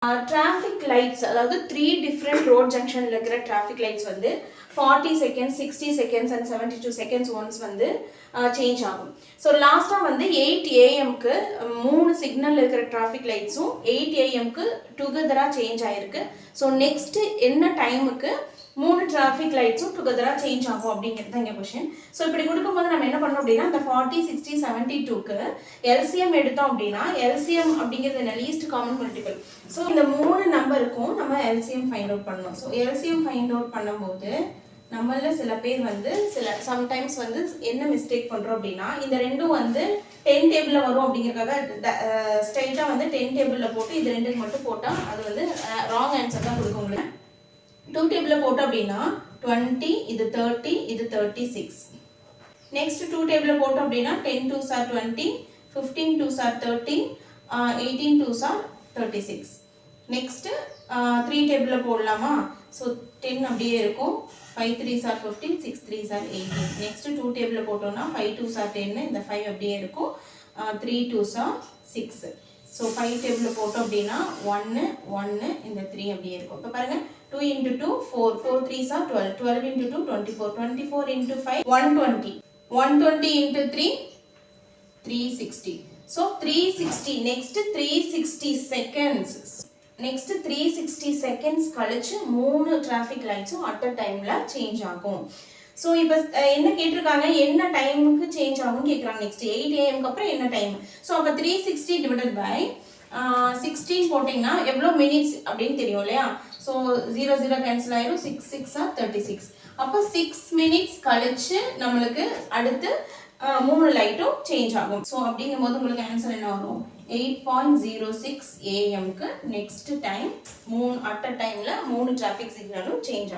Traffic lights, அதாவது 3 different road junctionல இருக்கிற traffic lights வந்து 40 seconds, 60 seconds and 72 seconds once வந்து சேஞ்ச் ஆகும். ஸோ லாஸ்ட்டாக வந்து 8 AM-க்கு 3 சிக்னல் இருக்கிற traffic lights-உம் 8 AM-க்கு டுகெதராக சேஞ்ச் ஆயிருக்கு. ஸோ நெக்ஸ்ட் என்ன டைமுக்கு 3 டிராஃபிக் லைட்ஸும் டுகெதராக சேஞ்ச் ஆகும் அப்படிங்கிறது தான் இங்கே கொஷின். ஸோ இப்படி கொடுக்கும்போது நம்ம என்ன பண்ணோம் அப்படின்னா இந்த 40, 60, 72க்கு எல்சிஎம் எடுத்தோம் அப்படின்னா எல்சிஎம் அப்படிங்கிறது என்ன லீஸ்ட் காமன் மல்டிபிள். ஸோ இந்த 3 நம்பருக்கும் நம்ம எல்சிஎம் ஃபைண்ட் அவுட் பண்ணணும். ஸோ எல்சிஎம் ஃபைண்ட் அவுட் பண்ணும்போது நம்மள சில பேர் வந்து சம்டைம்ஸ் வந்து என்ன மிஸ்டேக் பண்ணுறோம் அப்படின்னா இந்த ரெண்டும் வந்து 10 டேபிளில் வரும் அப்படிங்கிறதுக்காக ஸ்ட்ரைட்டாக வந்து 10 டேபிளில் போட்டு இது ரெண்டுக்கு மட்டும் போட்டால் அது வந்து ராங் ஆன்சர் தான் கொடுக்க முடியும். 2 டேபிளில் போட்டோம் அப்படின்னா 20, இது 30, இது 36. நெக்ஸ்ட் 2 டேபிளில் போட்டோம் அப்படின்னா 10 2s are 20, 15 2s are 30, 18 2s are 36. Next 3 டேபிளில் போடலாமா? ஸோ 10 அப்படியே இருக்கும். 5 3s are 15, 6 3s are 18. Next 2 டேபிளில் போட்டோம்னா 5 2s are 10, இந்த 5 அப்படியே இருக்கும். 3 2s are 6. ஸோ 5 டேபிளில் போட்டோம் அப்படின்னா 1 1, இந்த 3 அப்படியே இருக்கும். இப்போ பாருங்க 2 into 2 4, 4 3s are 12, 12 into 2 24, 24 into 5 120, 120 into 3 360. So 360. Next 360 seconds. Next 360 seconds கழிச்சு 3 traffic lights-உம் at a time-ல சேஞ்ச் ஆகும். ஸோ இப்போ என்ன கேட்டிருக்காங்க, என்ன டைமுக்கு சேஞ்ச் ஆகும்னு கேட்குறாங்க. நெக்ஸ்ட் 8 AM-க்கு அப்புறம் என்ன டைம்? ஸோ அப்போ 360 divided by 16 போட்டிங்கன்னா எவ்வளோ மினிட்ஸ் அப்படின்னு தெரியும் இல்லையா? ஸோ 0 0 கேன்சல் ஆயிரும். 6 6 are 36. அப்போ 6 minutes கழிச்சு நம்மளுக்கு அடுத்து 3 லைட்டும் சேஞ்ச் ஆகும். ஸோ அப்படிங்கும் போது உங்களுக்கு ஆன்சர் என்ன வரும்? 8.06 AM-க்கு நெக்ஸ்ட் டைம் அட் அ டைமில் 3 டிராஃபிக் சிக்னலும் சேஞ்ச் ஆகும்.